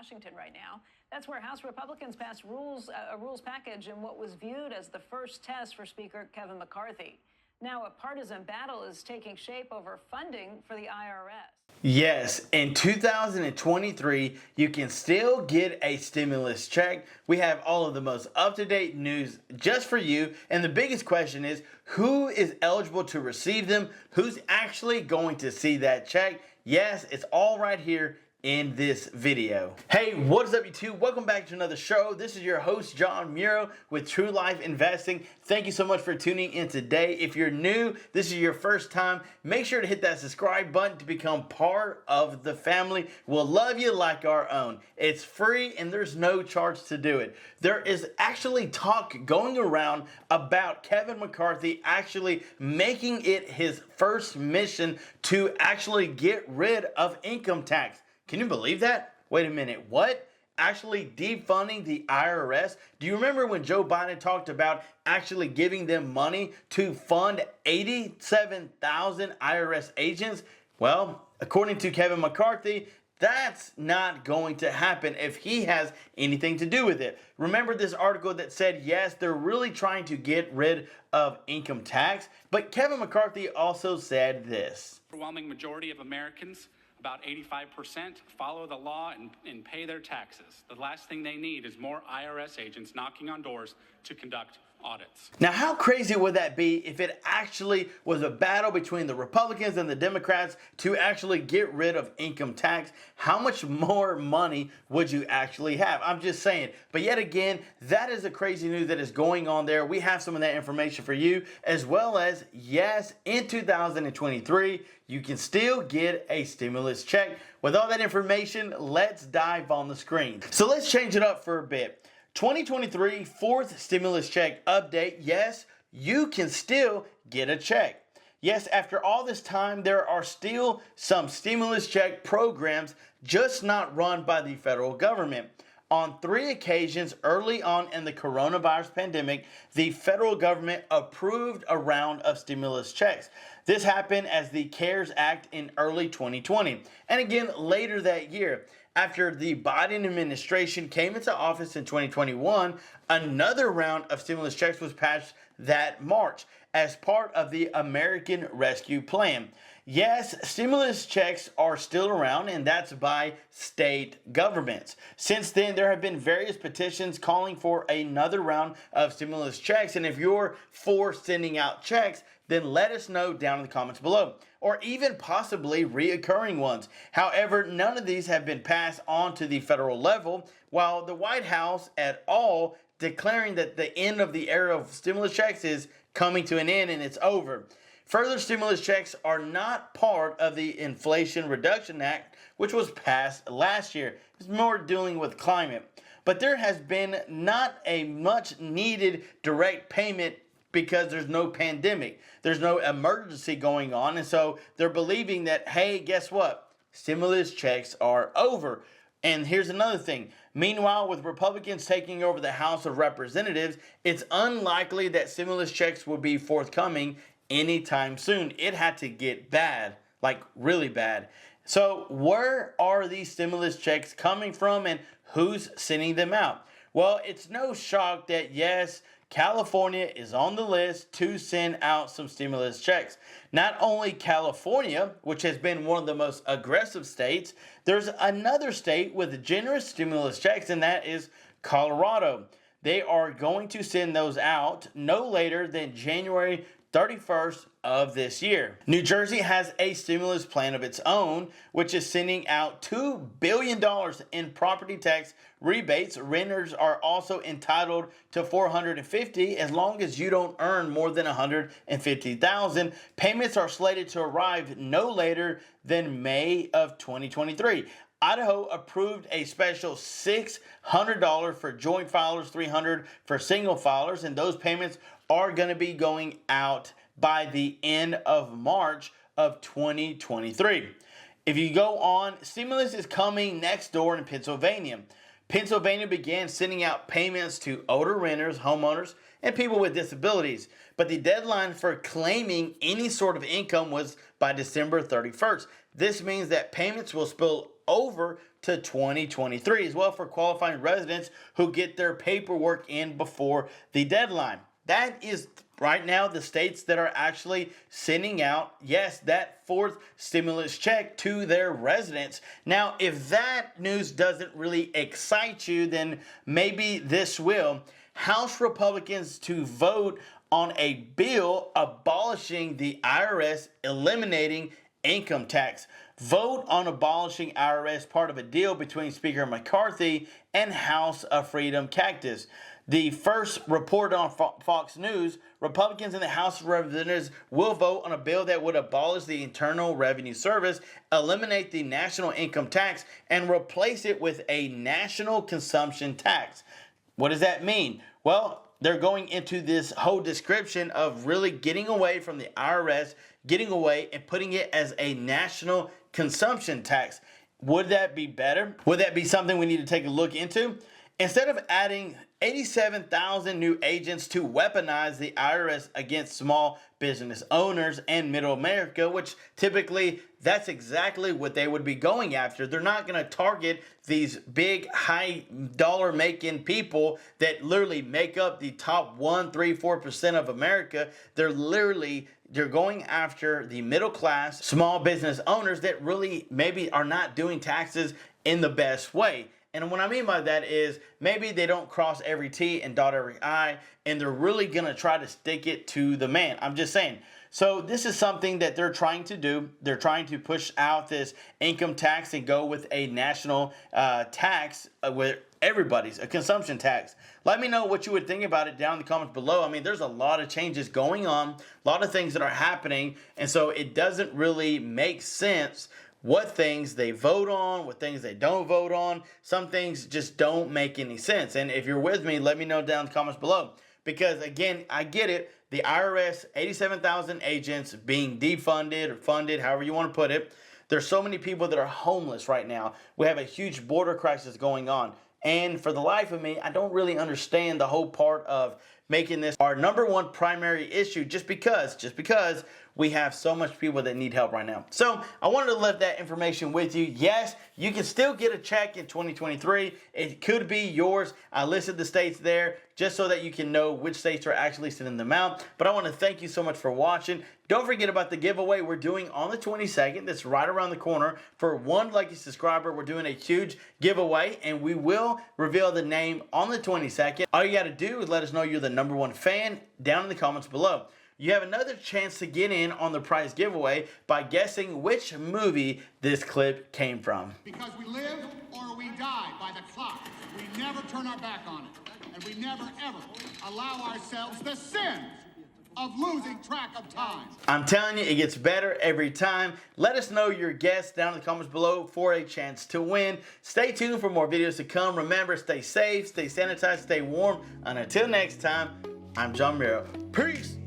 Washington right now. That's where House Republicans passed a rules package in what was viewed as the first test for Speaker Kevin McCarthy. Now a partisan battle is taking shape over funding for the IRS. Yes, in 2023, you can still get a stimulus check. We have all of the most up-to-date news just for you. And the biggest question is, who is eligible to receive them? Who's actually going to see that check? Yes, it's all right here in this video. Hey, what is up YouTube? Welcome back to another show. This is your host, John Muro with True Life Investing. Thank you so much for tuning in today. If you're new, this is your first time, make sure to hit that subscribe button to become part of the family. We'll love you like our own. It's free and there's no charge to do it. There is actually talk going around about Kevin McCarthy actually making it his first mission to actually get rid of income tax. Can you believe that? Wait a minute, what? Actually defunding the IRS? Do you remember when Joe Biden talked about actually giving them money to fund 87,000 IRS agents? Well, according to Kevin McCarthy, that's not going to happen if he has anything to do with it. Remember this article that said, yes, they're really trying to get rid of income tax, but Kevin McCarthy also said this. Overwhelming majority of Americans, about 85%, follow the law and pay their taxes. The last thing they need is more IRS agents knocking on doors to conduct audits. Now, how crazy would that be if it actually was a battle between the Republicans and the Democrats to actually get rid of income tax? How much more money would you actually have? I'm just saying. But yet again, that is the crazy news that is going on there. We have some of that information for you, as well as, yes, in 2023, you can still get a stimulus check. With all that information, let's dive on the screen. So let's change it up for a bit. 2023 fourth stimulus check update. Yes, you can still get a check. Yes, after all this time, there are still some stimulus check programs, just not run by the federal government. On 3 occasions early on in the coronavirus pandemic, the federal government approved a round of stimulus checks. This happened as the CARES Act in early 2020, and again later that year. After the Biden administration came into office in 2021, another round of stimulus checks was passed that March as part of the American Rescue Plan. Yes, stimulus checks are still around, and that's by state governments. Since then, there have been various petitions calling for another round of stimulus checks, and if you're for sending out checks, then let us know down in the comments below, or even possibly reoccurring ones. However, none of these have been passed on to the federal level, while the White House at all declaring that the end of the era of stimulus checks is coming to an end and it's over. Further stimulus checks are not part of the Inflation Reduction Act, which was passed last year. It's more dealing with climate. But there has been not a much needed direct payment because there's no pandemic. There's no emergency going on. And so they're believing that, hey, guess what? Stimulus checks are over. And here's another thing. Meanwhile, with Republicans taking over the House of Representatives, it's unlikely that stimulus checks will be forthcoming anytime soon. It had to get bad, like really bad. So where are these stimulus checks coming from and who's sending them out? Well, it's no shock that, yes, California is on the list to send out some stimulus checks. Not only California, which has been one of the most aggressive states, there's another state with generous stimulus checks, and that is Colorado. They are going to send those out no later than January 31st of this year. New Jersey has a stimulus plan of its own, which is sending out $2 billion in property tax rebates. Renters are also entitled to $450 as long as you don't earn more than $150,000. Payments are slated to arrive no later than May of 2023. Idaho approved a special $600 for joint filers, $300 for single filers, and those payments are going to be going out by the end of March of 2023. If you go on, stimulus is coming next door in Pennsylvania. Pennsylvania began sending out payments to older renters, homeowners, and people with disabilities. But the deadline for claiming any sort of income was by December 31st. This means that payments will spill over to 2023 as well for qualifying residents who get their paperwork in before the deadline. That is right now the states that are actually sending out, yes, that fourth stimulus check to their residents. Now, if that news doesn't really excite you, then maybe this will. House Republicans to vote on a bill abolishing the IRS, eliminating income tax. Vote on abolishing IRS, part of a deal between Speaker McCarthy and House of Freedom Caucus. The first report on Fox News, Republicans in the House of Representatives will vote on a bill that would abolish the Internal Revenue Service, eliminate the national income tax, and replace it with a national consumption tax. What does that mean? Well, they're going into this whole description of really getting away from the IRS, getting away and putting it as a national consumption tax. Would that be better? Would that be something we need to take a look into? Instead of adding 87,000 new agents to weaponize the IRS against small business owners and middle America, which typically that's exactly what they would be going after. They're not going to target these big high dollar making people that literally make up the top 1, 3, 4% of America. They're going after the middle class, small business owners that really maybe are not doing taxes in the best way. And what I mean by that is maybe they don't cross every T and dot every I, and they're really going to try to stick it to the man. I'm just saying. So this is something that they're trying to do. They're trying to push out this income tax and go with a national tax with everybody's, a consumption tax. Let me know what you would think about it down in the comments below. I mean, there's a lot of changes going on, a lot of things that are happening, and so it doesn't really make sense what things they vote on, what things they don't vote on. Some things just don't make any sense. And if you're with me, let me know down in the comments below. Because again, I get it. The IRS, 87,000 agents being defunded or funded, however you want to put it. There's so many people that are homeless right now. We have a huge border crisis going on. And for the life of me, I don't really understand the whole part of making this our number one primary issue just because we have so much people that need help right now. So I wanted to leave that information with you. Yes, you can still get a check in 2023. It could be yours. I listed the states there just so that you can know which states are actually sending them out. But I want to thank you so much for watching. Don't forget about the giveaway we're doing on the 22nd. That's right around the corner. For one lucky subscriber, we're doing a huge giveaway, and we will reveal the name on the 22nd. All you got to do is let us know you're the #1 fan down in the comments below. You have another chance to get in on the prize giveaway by guessing which movie this clip came from. Because we live or we die by the clock. We never turn our back on it. And we never, ever allow ourselves the sins of losing track of time. I'm telling you, it gets better every time. Let us know your guess down in the comments below for a chance to win. Stay tuned for more videos to come. Remember, stay safe, stay sanitized, stay warm. And until next time, I'm John Miro. Peace.